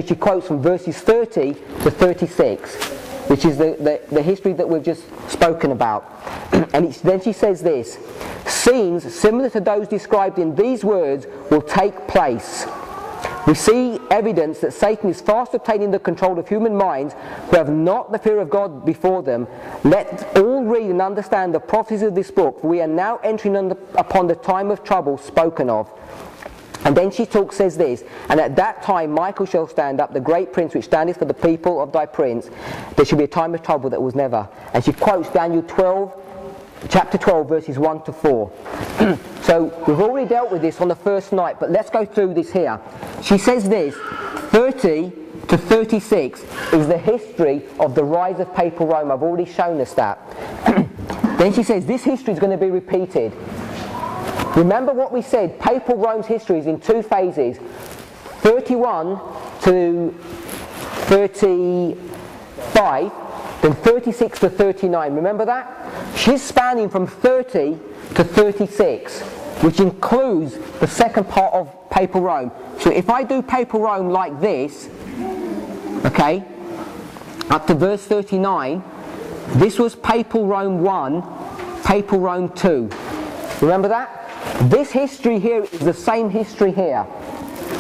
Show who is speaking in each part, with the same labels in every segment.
Speaker 1: she quotes from verses 30 to 36, which is the history that we've just spoken about. And then she says this: scenes similar to those described in these words will take place. We see evidence that Satan is fast obtaining the control of human minds who have not the fear of God before them. Let all read and understand the prophecies of this book, for we are now entering upon the time of trouble spoken of. And then she says this: and at that time Michael shall stand up, the great prince which standeth for the people of thy prince. There shall be a time of trouble that was never. And she quotes Daniel 12, chapter 12, verses 1 to 4. So we've already dealt with this on the first night, but let's go through this here. She says this: 30 to 36 is the history of the rise of papal Rome. I've already shown us that. Then she says this history is going to be repeated. Remember what we said, papal Rome's history is in two phases, 31 to 35, then 36 to 39. Remember that? She's spanning from 30 to 36, which includes the second part of papal Rome. So if I do papal Rome like this, okay, up to verse 39, this was papal Rome 1, papal Rome 2. Remember that? This history here is the same history here.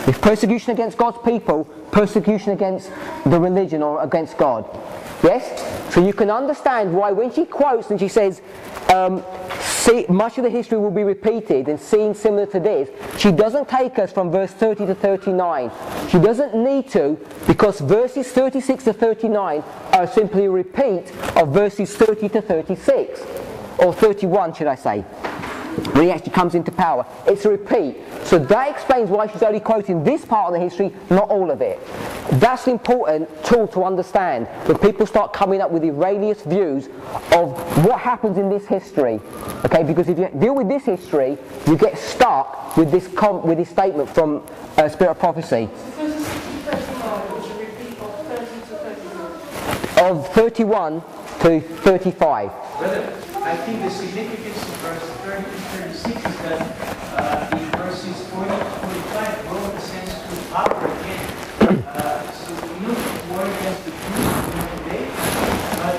Speaker 1: With persecution against God's people, persecution against the religion or against God. Yes? So you can understand why when she quotes and she says, much of the history will be repeated and seen similar to this, she doesn't take us from verse 30 to 39. She doesn't need to, because verses 36 to 39 are simply a repeat of verses 30 to 36. Or 31, should I say. When he actually comes into power. It's a repeat. So that explains why she's only quoting this part of the history, not all of it. That's an important tool to understand when people start coming up with erroneous views of what happens in this history. Okay, because if you deal with this history, you get stuck with this statement from Spirit of Prophecy. Of 31 to 35.
Speaker 2: Brother, I think the significance of verse 30 to 36 is that in verses 40 to 45, Rome ascends to power again. So we look war against the Jews today, but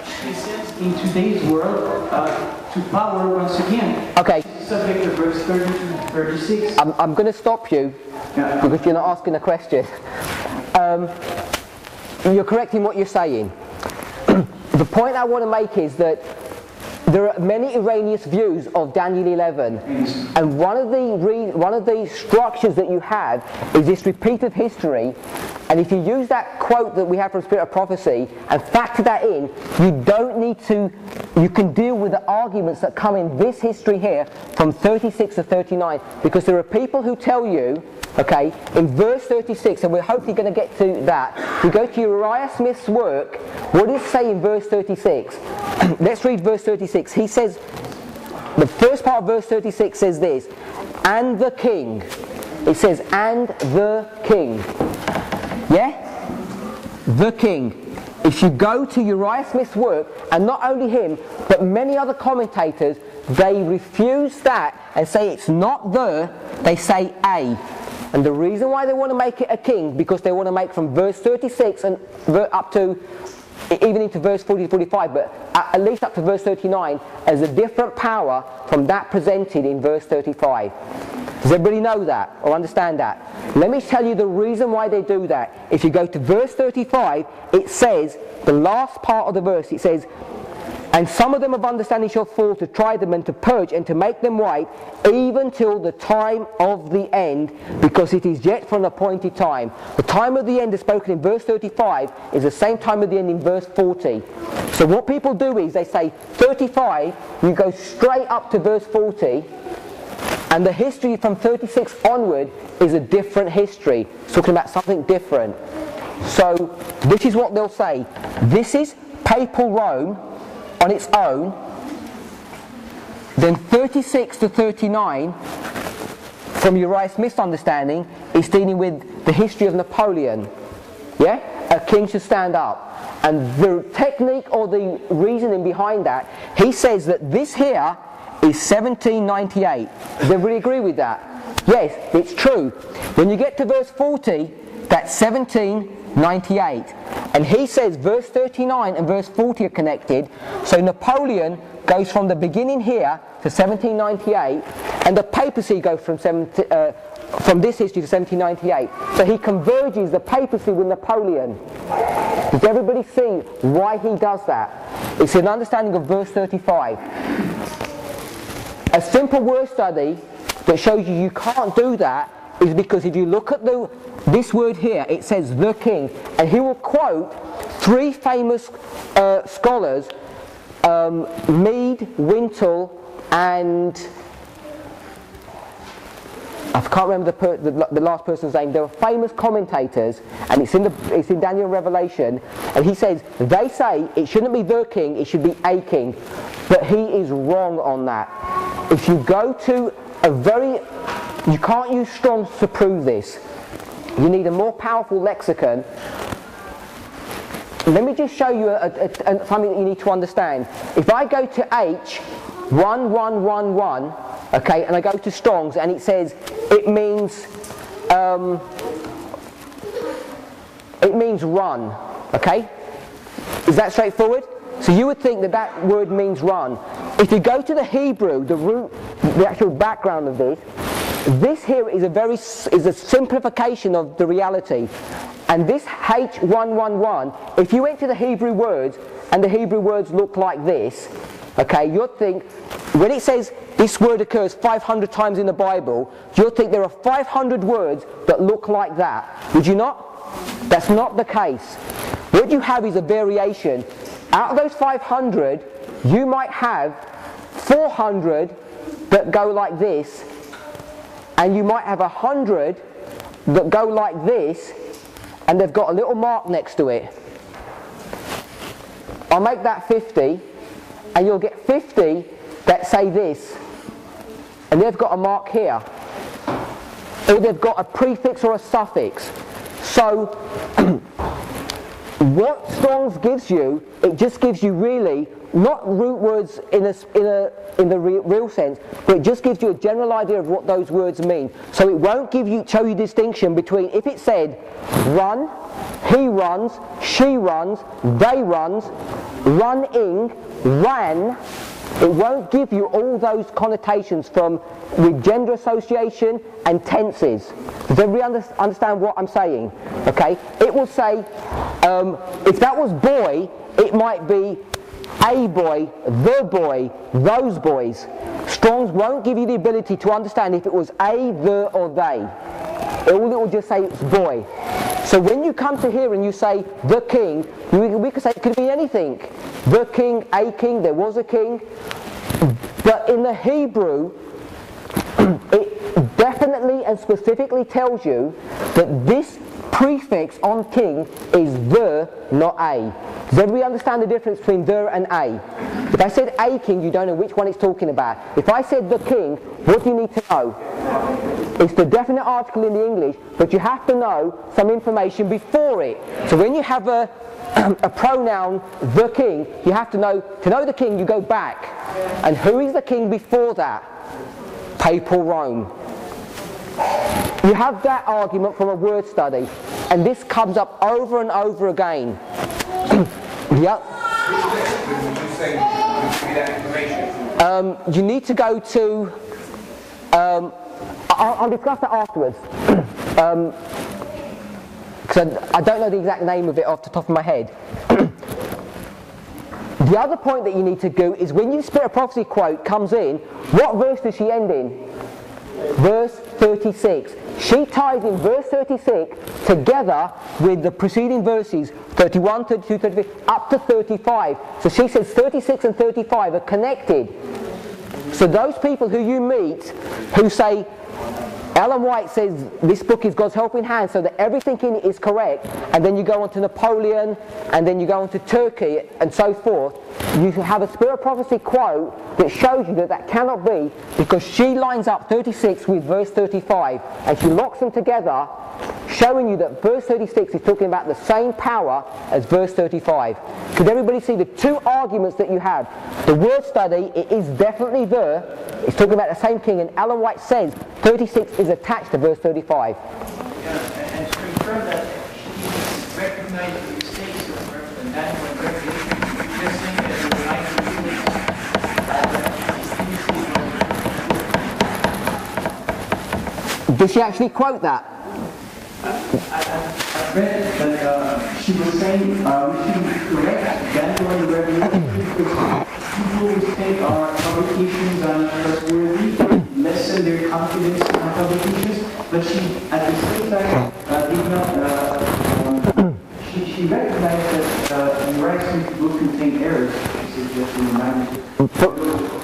Speaker 2: she ascends in today's world to power once again.
Speaker 1: Okay.
Speaker 2: Subject to verse 30 to 36.
Speaker 1: I'm going to stop you because you're not asking a question. You're correct in what you're saying. The point I want to make is that there are many erroneous views of Daniel 11, and one of the structures that you have is this repeated history. And if you use that quote that we have from Spirit of Prophecy and factor that in, you can deal with the arguments that come in this history here from 36 to 39, because there are people who tell you, okay, in verse 36, and we're hopefully going to get to that, we go to Uriah Smith's work. What does it say in verse 36? Let's read verse 36. He says, the first part of verse 36 says this: and the king. It says, and the king. Yeah? The king. If you go to Uriah Smith's work, and not only him, but many other commentators, they refuse that and say it's not the, they say a. And the reason why they want to make it a king, because they want to make from verse 36 and up to, even into verse 40 to 45, but at least up to verse 39, as a different power from that presented in verse 35. Does everybody know that or understand that? Let me tell you the reason why they do that. If you go to verse 35, it says, the last part of the verse, it says, and some of them of understanding shall fall to try them and to purge and to make them white, even till the time of the end, because it is yet for an appointed time. The time of the end is spoken in verse 35 is the same time of the end in verse 40. So what people do is they say 35, you go straight up to verse 40, and the history from 36 onward is a different history. It's talking about something different. So this is what they'll say. This is papal Rome on its own. Then 36 to 39, from Uriah Smith's understanding, is dealing with the history of Napoleon. Yeah? A king should stand up. And the technique or the reasoning behind that, he says that this here is 1798. Does everybody agree with that? Yes, it's true. When you get to verse 40, That's 1798. And he says verse 39 and verse 40 are connected. So Napoleon goes from the beginning here to 1798, and the papacy goes from this history to 1798. So he converges the papacy with Napoleon. Does everybody see why he does that? It's an understanding of verse 35. A simple word study that shows you can't do that is because if you look at this word here, it says the king, and he will quote three famous scholars, Mead, Wintle, and I can't remember the last person's name. They were famous commentators, and it's in Daniel Revelation, and he says, they say it shouldn't be the king, it should be a king, but he is wrong on that. If you go to you can't use Strong's to prove this. You need a more powerful lexicon. Let me just show you something that you need to understand. If I go to H1111, okay, and I go to Strong's and it says it means run, okay? Is that straightforward? So you would think that word means run. If you go to the Hebrew, the actual background of this here is a simplification of the reality. And this H111, if you went to the Hebrew words and the Hebrew words look like this, okay, you'd think, when it says this word occurs 500 times in the Bible, you'd think there are 500 words that look like that. Would you not? That's not the case. What you have is a variation. Out of those 500, you might have 400 that go like this, and you might have 100 that go like this, and they've got a little mark next to it. I'll make that 50, and you'll get 50 that say this, and they've got a mark here, or they've got a prefix or a suffix. So what Strong's gives you, it just gives you really not root words in the real sense, but it just gives you a general idea of what those words mean. So it won't show you distinction between, if it said run, he runs, she runs, they runs, running, ran, it won't give you all those connotations with gender association and tenses. Does everybody understand what I'm saying? Okay? It will say, if that was boy, it might be a boy, the boy, those boys. Strong's won't give you the ability to understand if it was a, the, or they. All it will just say it's boy. So when you come to here and you say the king, we could say it could be anything. The king, a king, there was a king. But in the Hebrew, it definitely and specifically tells you that this prefix on king is the, not a. Does everybody understand the difference between the and a? If I said a king, you don't know which one it's talking about. If I said the king, what do you need to know? It's the definite article in the English, but you have to know some information before it. So when you have a pronoun, the king, you have to know the king, you go back. And who is the king before that? Papal Rome. You have that argument from a word study, and this comes up over and over again. Yep. You need to go to, I'll discuss that afterwards, because I don't know the exact name of it off the top of my head. The other point that you need to do is when your Spirit of Prophecy quote comes in, what verse does she end in? Verse 36. She ties in verse 36 together with the preceding verses 31, 32, 33, up to 35. So she says 36 and 35 are connected. So those people who you meet who say, Ellen White says this book is God's helping hand so that everything in it is correct, and then you go on to Napoleon, and then you go on to Turkey, and so forth, you have a Spirit of Prophecy quote that shows you that that cannot be, because she lines up 36 with verse 35, and she locks them together, showing you that verse 36 is talking about the same power as verse 35. Could everybody see the two arguments that you have? The word study, it is definitely there. It's talking about the same king, and Ellen White says 36 is attached to verse 35.
Speaker 2: Yeah, and confirm that she recognized the mistakes of her and that when revelation, just saying that the light of feelings
Speaker 1: Does she actually quote that?
Speaker 2: I read that she was saying we should correct Daniel and the revelation because people always think our publications are trustworthy, lessen their confidence in our publications, but she, at the same time, did not, she recognized that the writing will contain errors. She said just to remind you. Of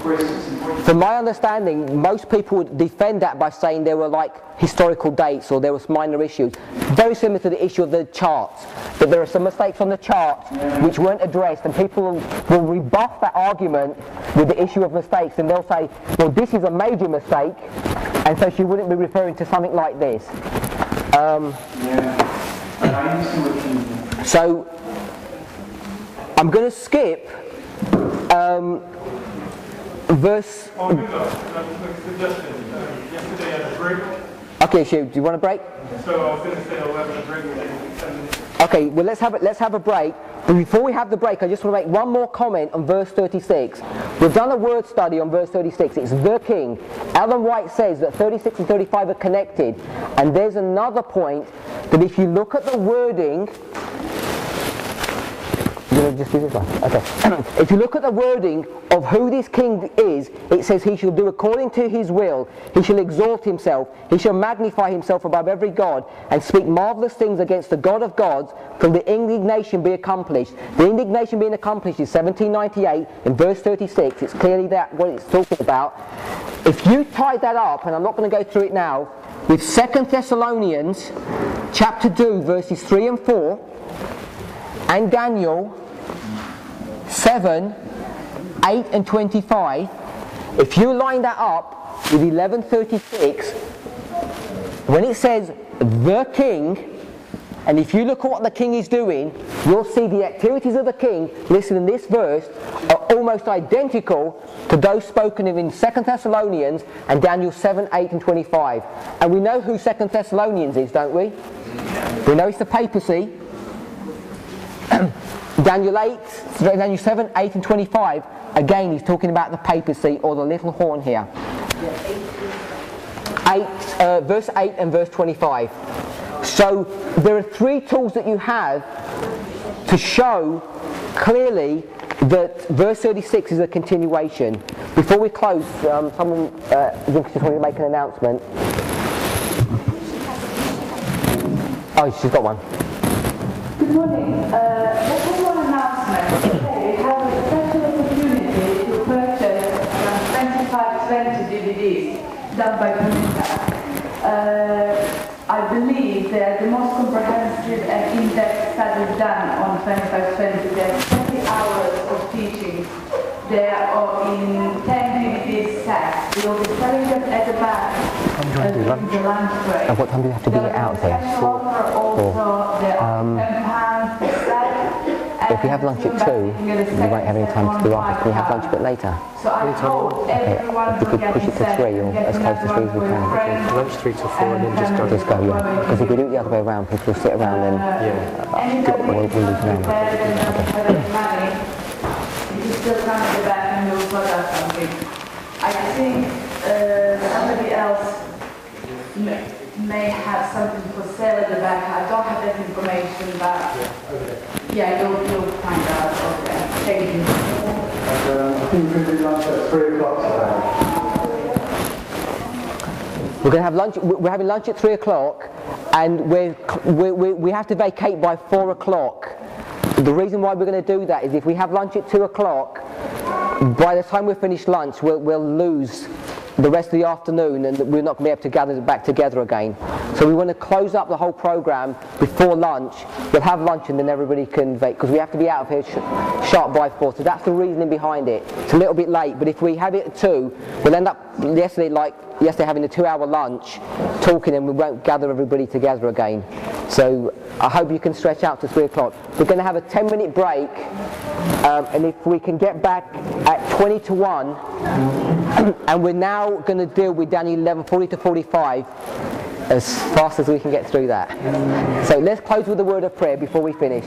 Speaker 2: course, it's important.
Speaker 1: From my understanding, most people would defend that by saying there were like historical dates or there was minor issues. Very similar to the issue of the charts, that there are some mistakes on the charts which weren't addressed, and people will rebuff that argument with the issue of mistakes, and they'll say, well, this is a major mistake, and so she wouldn't be referring to something like this. So I'm going to skip verse.
Speaker 3: Yesterday at a break.
Speaker 1: Okay, Shiv, do you want a break?
Speaker 3: So I was going to say 11 break within 10 minutes.
Speaker 1: Okay, well let's have a break. But before we have the break, I just want to make one more comment on verse 36. We've done a word study on verse 36. It's the king. Ellen White says that 36 and 35 are connected. And there's another point that if you look at the wording, just do this one. Okay. If you look at the wording of who this king is, it says he shall do according to his will, he shall exalt himself, he shall magnify himself above every god, and speak marvelous things against the God of gods, till the indignation be accomplished. The indignation being accomplished is 1798 in verse 36. It's clearly that what it's talking about. If you tie that up, and I'm not going to go through it now, with 2 Thessalonians chapter 2 verses 3 and 4, and Daniel 7, 8 and 25, if you line that up with 1136, when it says the king, and if you look at what the king is doing, you'll see the activities of the king listed in this verse are almost identical to those spoken of in 2 Thessalonians and Daniel 7, 8 and 25. And we know who 2 Thessalonians is, don't we? We know it's the papacy. Daniel 7, 8 and 25, again he's talking about the papacy or the little horn here. Verse 8 and verse 25. So there are three tools that you have to show clearly that verse 36 is a continuation. Before we close, someone just wanted to make an announcement. Oh, she's got one.
Speaker 4: Good morning. Just one announcement. We have a special opportunity to purchase around 25-20 DVDs done by Parminder. I believe they are the most comprehensive and in-depth studies done on 25-20. There are 20 hours of teaching. They are in 10 DVD sets. We will be selling them at the back during the lunch break.
Speaker 1: And what time do you have to be out there?
Speaker 4: Also, there are £10 per set.
Speaker 1: If we have lunch at 2, we won't have any time to do after. Can we have lunch a bit later?
Speaker 4: So I hope everyone
Speaker 1: if we could push it to 3 or as close to 3 as we can.
Speaker 3: Lunch 3 till 4 and then just go.
Speaker 1: Yeah. Because if we do it the other way around, people will sit around and we'll lose ground.
Speaker 4: You still come at the back and you'll sort out something. I think somebody else may have something for sale at the back. I don't have that information, but yeah, you'll find out. Okay. Thank you.
Speaker 3: I think we're going to do lunch at 3 o'clock today.
Speaker 1: We're going to have lunch. We're having lunch at 3 o'clock, and we have to vacate by 4 o'clock. The reason why we're going to do that is if we have lunch at 2 o'clock, by the time we finish lunch, we'll lose the rest of the afternoon, and we're not going to be able to gather back together again. So we want to close up the whole program before lunch. We'll have lunch and then everybody can vacate, because we have to be out of here sharp by 4. So that's the reasoning behind it. It's a little bit late, but if we have it at 2, we'll end up yesterday having a 2-hour lunch, talking, and we won't gather everybody together again. So I hope you can stretch out to 3 o'clock. We're going to have a 10-minute break, and if we can get back at 20 to 1, and we're now going to deal with Daniel 11:40 to 45. as fast as we can get through that. So let's close with a word of prayer before we finish.